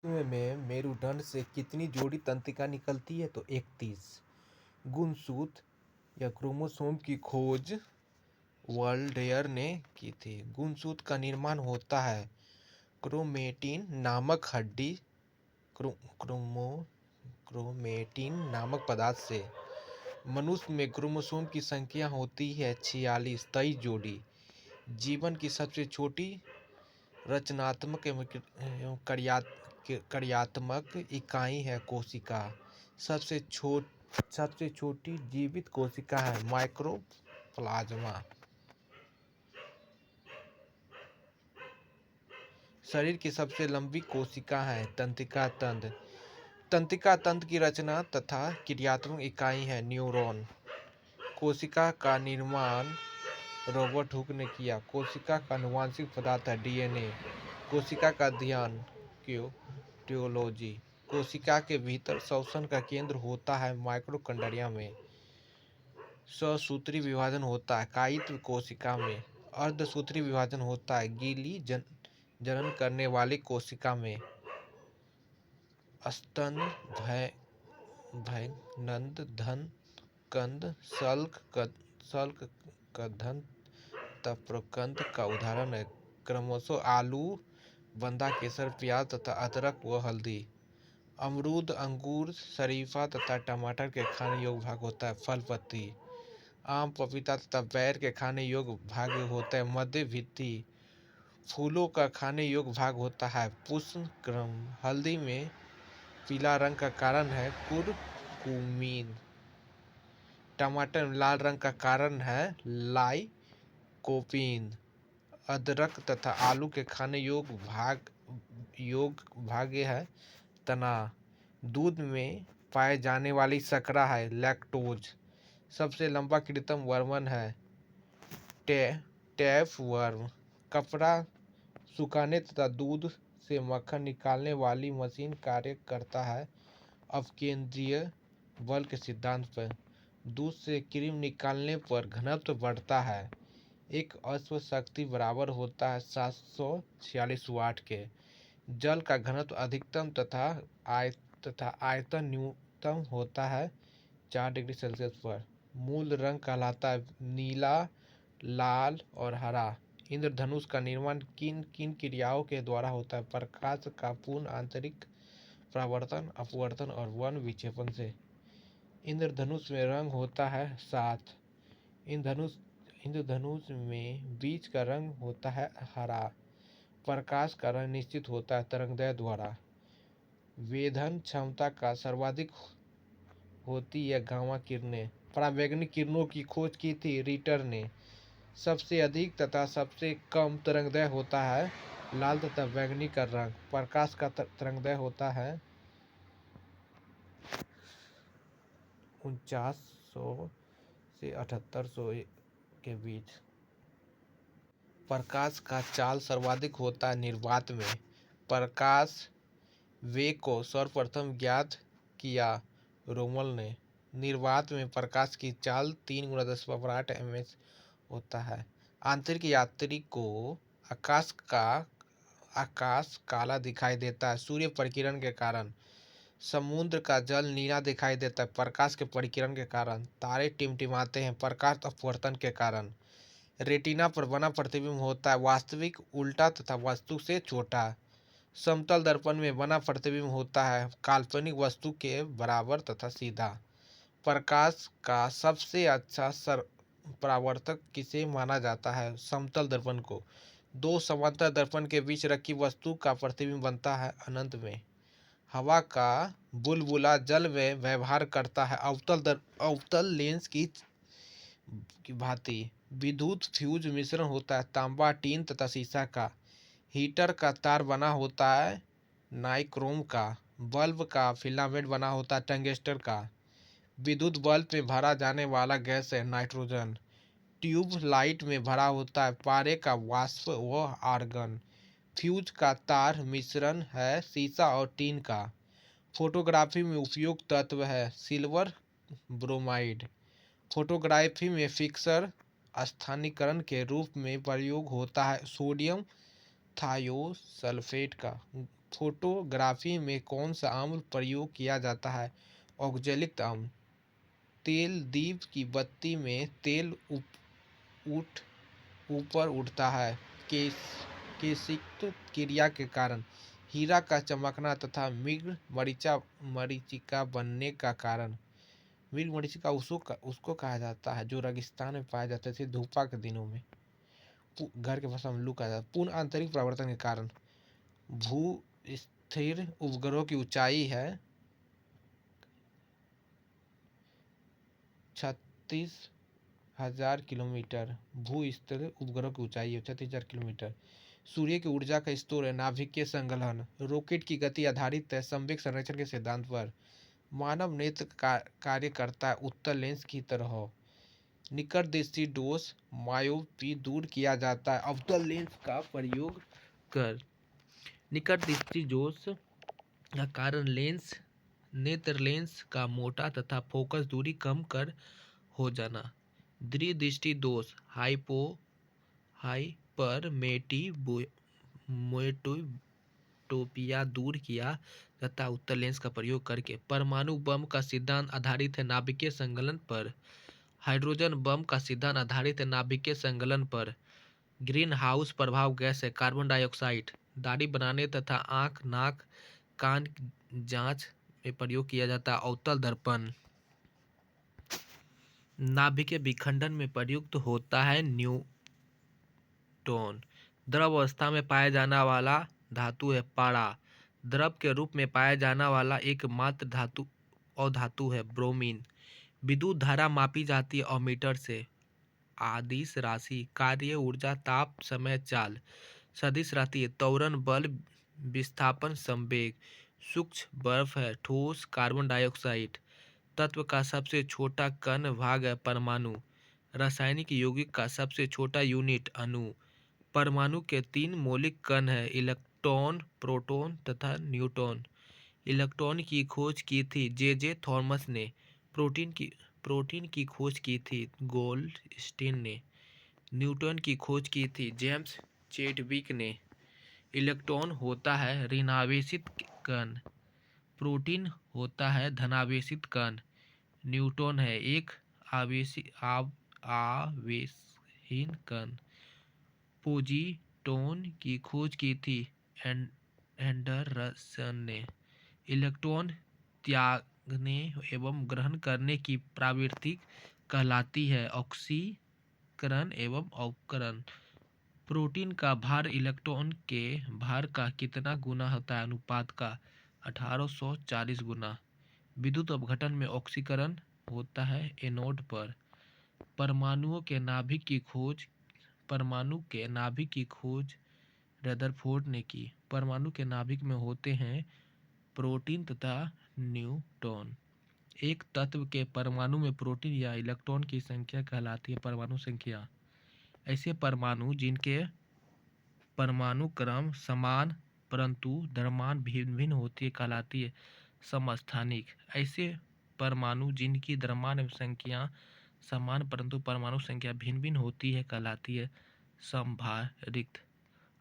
में मेरुदंड से कितनी जोड़ी तंत्रिका निकलती है? तो 31। गुणसूत्र या क्रोमोसोम की खोज वॉल्डेयर ने की थी। गुणसूत्र का निर्माण होता है क्रोमेटिन नामक हड्डी क्रोमेटिन नामक पदार्थ से। मनुष्य में क्रोमोसोम की संख्या होती है 46, 23 जोड़ी। जीवन की सबसे छोटी रचनात्मक एवं कार्यात्मक इकाई है कोशिका। सबसे छोटी जीवित कोशिका है माइक्रोप्लाज्मा। शरीर की सबसे लंबी कोशिका है तंत्रिका तंत्र। तंत्रिका तंत्र की रचना तथा क्रियात्मक इकाई है न्यूरॉन। कोशिका का निर्माण रॉबर्ट हुक ने किया। कोशिका का आनुवंशिक पदार्थ है डीएनए। कोशिका का अध्ययन टियोलॉजी। कोशिका के भीतर श्वसन का केंद्र होता है माइटोकॉन्ड्रिया में। ससूत्री विभाजन होता है कायित्र कोशिका में। अर्धसूत्री विभाजन होता है गीली जनन करने वाली कोशिका में। स्तन भ्रूण धन कंद शल्क कधन प्रकंद का उदाहरण है। क्रमशः आलू, बंधा केसर, प्याज तथा अदरक व हल्दी। अमरूद, अंगूर, शरीफा तथा टमाटर के खाने योग्य भाग होता है फल पत्ती। आम, पपीता तथा बैर के खाने योग्य भाग होता है मध्य भित्ति। फूलों का खाने योग्य भाग होता है पुष्प क्रम। हल्दी में पीला रंग का कारण है कुरकुमीन। टमाटर में लाल रंग का कारण है लाइकोपीन। अदरक तथा आलू के खाने योग्य भाग है तना। दूध में पाए जाने वाली शर्करा है लैक्टोज। सबसे लंबा कृत्रिम वर्मन है टैपवर्म। कपड़ा सुखाने तथा दूध से मक्खन निकालने वाली मशीन कार्य करता है अपकेंद्रीय बल के सिद्धांत पर। दूध से क्रीम निकालने पर घनत्व बढ़ता है। एक अश्व शक्ति बराबर होता है 746 वाट के। जल का घनत्व अधिकतम तथा आयतन न्यूनतम होता है 4 डिग्री सेल्सियस पर। मूल रंग कहलाता है नीला, लाल और हरा। इंद्रधनुष का निर्माण किन किन क्रियाओं के द्वारा होता है? प्रकाश का पूर्ण आंतरिक परावर्तन, अपवर्तन और वर्ण विक्षेपण से। इंद्रधनुष में रंग होता है 7। इंद्रधनुष में बीच का रंग होता है हरा। प्रकाश का रंग निश्चित होता है तरंगदैर्घ्य द्वारा। वेधन क्षमता का सर्वाधिक होती है गामा किरणें। परावैंगनिक किरणों की खोज की थी रिटर ने। सबसे अधिक तथा सबसे कम तरंगदैर्घ्य होता है लाल तथा बैंगनी का रंग। प्रकाश का तरंगदैर्घ्य होता है 4900 से 7800 के बीच। प्रकाश का चाल सर्वाधिक होता है निर्वात में। प्रकाश वेग को सर्वप्रथम ज्ञात किया रोमल ने। निर्वात में प्रकाश की चाल 3 × 10⁸ ms होता है। आंतरिक यात्री को आकाश काला दिखाई देता है सूर्य परिकिरण के कारण। समुद्र का जल नीला दिखाई देता है प्रकाश के परिकिरण के कारण। तारे टिमटिमाते हैं प्रकाश अपवर्तन के कारण। रेटिना पर बना प्रतिबिंब होता है वास्तविक, उल्टा तथा वस्तु से छोटा। समतल दर्पण में बना प्रतिबिंब होता है काल्पनिक वस्तु के बराबर तथा सीधा। प्रकाश का सबसे अच्छा परावर्तक किसे माना जाता है? समतल दर्पण को। 2 समांतर दर्पण के बीच रखी वस्तु का प्रतिबिंब बनता है अनंत में। हवा का बुलबुला जल में व्यवहार करता है अवतल लेंस की भांति। विद्युत फ्यूज मिश्रण होता है तांबा, टीन तथा सीसा का। हीटर का तार बना होता है नाइक्रोम का। बल्ब का फिलामेंट बना होता है टंगस्टन का। विद्युत बल्ब में भरा जाने वाला गैस है नाइट्रोजन। ट्यूब लाइट में भरा होता है पारे का वाष्प व आर्गन। फ्यूज का तार मिश्रण है सीसा और टीन का। फोटोग्राफी में उपयुक्त तत्व है सिल्वर ब्रोमाइड। फोटोग्राफी में फिक्सर स्थानीकरण के रूप में प्रयोग होता है सोडियम थायोसल्फेट का। फोटोग्राफी में कौन सा अम्ल प्रयोग किया जाता है? ऑक्जेलिक अम्ल। तेल दीप की बत्ती में तेल उठ ऊपर उठता है केशिक क्रिया के कारण। हीरा का चमकना तथा मृग मरीचिका बनने का कारण। मृग मरीचिका उसको कहा जाता है जो रेगिस्तान में पाया जाता है धूपा के दिनों में। घर के भाषा में लू कहा जाता है। पूर्ण आंतरिक परिवर्तन के कारण। भू स्थिर उपग्रहों की ऊंचाई है 36,000 किलोमीटर। भू स्थिर उपग्रह की ऊंचाई है 36,000 किलोमीटर। सूर्य की ऊर्जा का स्रोत है नाभिकीय संगलन। रॉकेट की गति आधारित है संवेग संरक्षण के सिद्धांत पर। मानव नेत्र कार्य करता है उत्तल लेंस की तरह। निकट दृष्टि दोष मायोपी दूर किया जाता है अवतल लेंस का प्रयोग कर। निकट दृष्टि दोष का कारण लेंस नेत्र लेंस का मोटा तथा फोकस दूरी कम कर हो जाना। दृष्टि दोष हाइपरमेटोपिया दूर किया तथा उत्तल लेंस का प्रयोग करके। परमाणु बम का सिद्धांत आधारित है नाभिकीय संगलन पर। हाइड्रोजन बम का सिद्धांत आधारित है नाभिकीय संगलन पर। ग्रीन हाउस प्रभाव गैस है कार्बन डाइऑक्साइड। दाढ़ी बनाने तथा आंख नाक कान जांच में प्रयोग किया जाता है अवतल दर्पण। नाभिकीय विखंडन में प्रयुक्त होता है न्यूट्रॉन। द्रव अवस्था में पाया जाने वाला धातु है पारा। द्रव के रूप में पाया जाने वाला एकमात्र धातु है ब्रोमीन। विद्युत धारा मापी जाती है अमीटर से। आदिश राशि कार्य ऊर्जा ताप समय चाल। सदिश राशि त्वरण बल विस्थापन संवेग। सूक्ष्म बर्फ है ठोस कार्बन डाइऑक्साइड। तत्व का सबसे छोटा कण भाग है परमाणु। रासायनिक यौगिक का सबसे छोटा यूनिट अणु। परमाणु के 3 मौलिक कण हैं इलेक्ट्रॉन प्रोटॉन तथा न्यूट्रॉन। इलेक्ट्रॉन की खोज की थी जे थॉमस ने। प्रोटीन की खोज की थी गोल्डस्टीन ने। न्यूट्रॉन की खोज की थी जेम्स चैडविक ने। इलेक्ट्रॉन होता है ऋणावेशित कण। प्रोटीन होता है धनावेशित कण। न्यूट्रॉन है एक आवेशहीन कण। पोजीट्रॉन की खोज की थी एंडरसन ने। इलेक्ट्रॉन त्यागने एवं ग्रहण करने की प्रवृत्ति कहलाती है ऑक्सीकरण एवं अवकरण। प्रोटीन का भार इलेक्ट्रॉन के भार का कितना गुना होता है अनुपात का 1840 गुना। विद्युत अपघटन में ऑक्सीकरण होता है एनोड पर। परमाणु के नाभिक की खोज रदरफोर्ड ने की। परमाणु के नाभिक में होते हैं प्रोटीन तथा न्यूट्रॉन। एक तत्व के परमाणु में प्रोटीन या इलेक्ट्रॉन की संख्या कहलाती है परमाणु संख्या। ऐसे परमाणु जिनके परमाणु क्रम समान परंतु द्रव्यमान भिन्न भिन्न होती है कहलाती है समस्थानिक। ऐसे परमाणु जिनकी द्रव्यमान संख्या समान परंतु परमाणु संख्या भिन्न भिन्न होती है कहलाती है संभारित।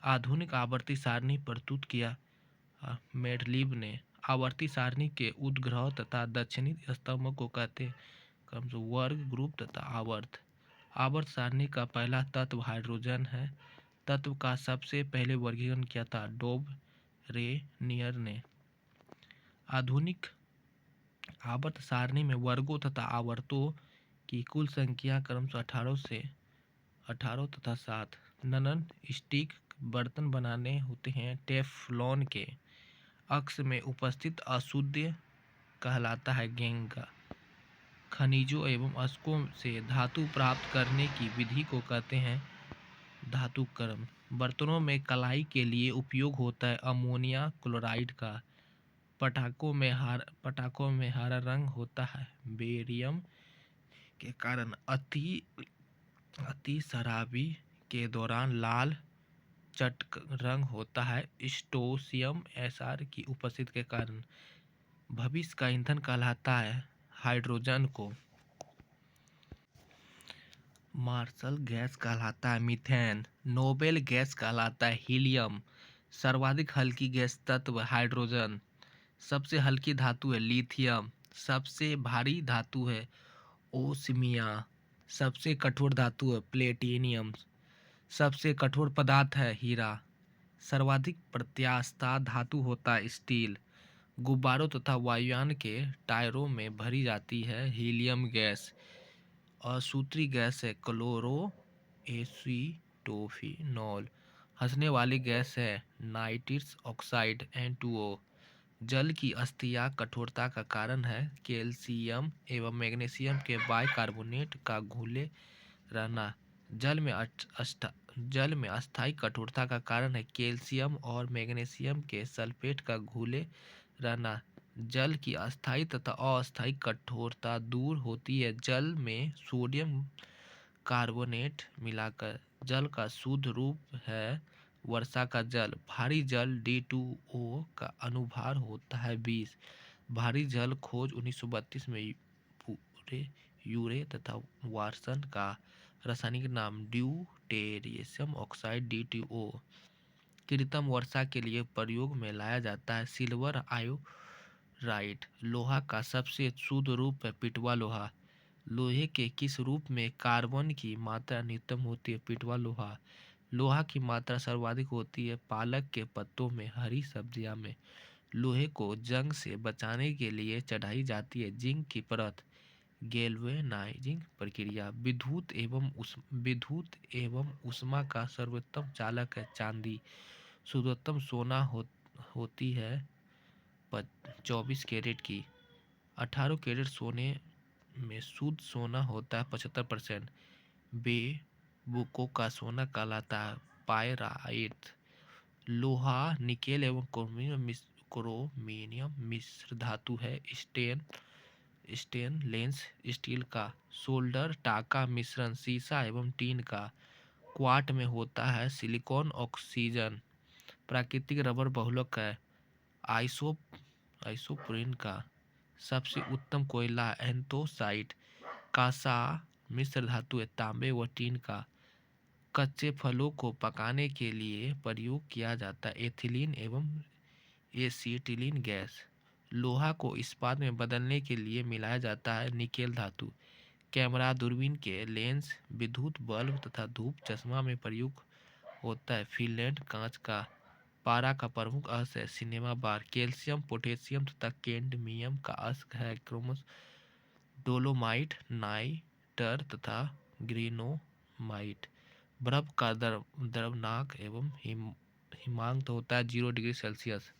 आधुनिक आवर्ती सारणी प्रस्तुत किया मेंडलीव ने। आवर्ती सारणी के उद्ग्रह तथा दक्षिणी स्तंभ को कहते हैं वर्ग ग्रुप तथा आवर्त। आवर्त सारणी का पहला तत्व हाइड्रोजन है। तत्व का सबसे पहले वर्गीकरण किया था डोबरेनियर ने। आधुनिक आवर्त सारणी में वर्गों तथा आवर्तों की कुल संख्या क्रमशः 18 तथा 7। ननन स्टिक बर्तन बनाने होते हैं टेफ्लॉन के। अक्ष में उपस्थित अशुद्ध कहलाता है गेंगा। खनिजों एवं अयस्कों से धातु प्राप्त करने की विधि को कहते हैं धातुकर्म। बर्तनों में कलाई के लिए उपयोग होता है अमोनिया क्लोराइड का। पटाखों में हरा रंग होता है बेरियम के कारण। अति शराबी के दौरान लाल चटक रंग होता है स्ट्रोंशियम एसआर की उपस्थिति के कारण। भविष्य का ईंधन कहलाता है हाइड्रोजन को। मार्शल गैस कहलाता है मीथेन। नोबेल गैस कहलाता है हीलियम। सर्वाधिक हल्की गैस तत्व हाइड्रोजन। सबसे हल्की धातु है लिथियम। सबसे भारी धातु है ओस्मिया। सबसे कठोर धातु है प्लेटिनियम। सबसे कठोर पदार्थ है हीरा। सर्वाधिक प्रत्यास्था धातु होता है स्टील। गुब्बारों तथा वायुयान के टायरों में भरी जाती है हीलियम गैस। और सूत्री गैस है क्लोरो एसीटोफिनॉल। हंसने वाली गैस है नाइट्रस ऑक्साइड N2O। जल की अस्थायी कठोरता का कारण है कैल्शियम एवं मैग्नीशियम के बाइकार्बोनेट का घुले रहना। जल में अस्थायी कठोरता का कारण है कैल्शियम और मैग्नीशियम के सल्फेट का घुले रहना। जल की अस्थायी तथा अस्थायी कठोरता दूर होती है जल में सोडियम कार्बोनेट मिलाकर। जल का शुद्ध रूप है वर्षा का जल। भारी जल D2O का अनुभार होता है 20। भारी जल खोज 1932 में पूरे यूरे तथा वार्सन का रासायनिक नाम ड्यूटेरियम ऑक्साइड D2O। कृत्रिम वर्षा के लिए प्रयोग में लाया जाता है सिल्वर आयोराइड। लोहा का सबसे शुद्ध रूप है पिटवा लोहा। लोहे के किस रूप में कार्बन की मात्रा न्यूनतम होती है? पिटवा लोहा। लोहा की मात्रा सर्वाधिक होती है पालक के पत्तों में, हरी सब्जियां में। लोहे को जंग से बचाने के लिए चढ़ाई जाती है जिंक की परत। गैल्वेनाइजिंग प्रक्रिया। विद्युत एवं ऊष्मा का सर्वोत्तम चालक है चांदी। शुद्धतम सोना होती है 24 कैरेट की। 18 कैरेट सोने में शुद्ध सोना होता है 75%। बेबुको का सोना कहलाता है पायराइट। लोहा निकेल एवं क्रोमियम मिश्र धातु है स्टेनलेस स्टील का। सोल्डर टाका मिश्रण सीसा एवं टीन का। क्वार्ट में होता है सिलिकॉन ऑक्सीजन। प्राकृतिक रबर बहुलक है आइसोप्रीन का। सबसे उत्तम कोयला एंथोसाइट। कांसा मिश्र धातु है तांबे व टीन का। कच्चे फलों को पकाने के लिए प्रयोग किया जाता है एथिलीन एवं एसीटिलीन गैस। लोहा को इस्पात में बदलने के लिए मिलाया जाता है निकेल धातु। कैमरा दूरबीन के लेंस विद्युत बल्ब तथा धूप चश्मा में प्रयुक्त होता है फिनलैंड कांच का। पारा का प्रमुख अयस्क है सिनेमा बार। कैल्शियम पोटेशियम तथा कैडमियम का अयस्क है क्रोमस डोलोमाइट नाइटर तथा ग्रेनाइट। बर्फ का द्रवनाक एवं हिमांक होता है 0 डिग्री सेल्सियस।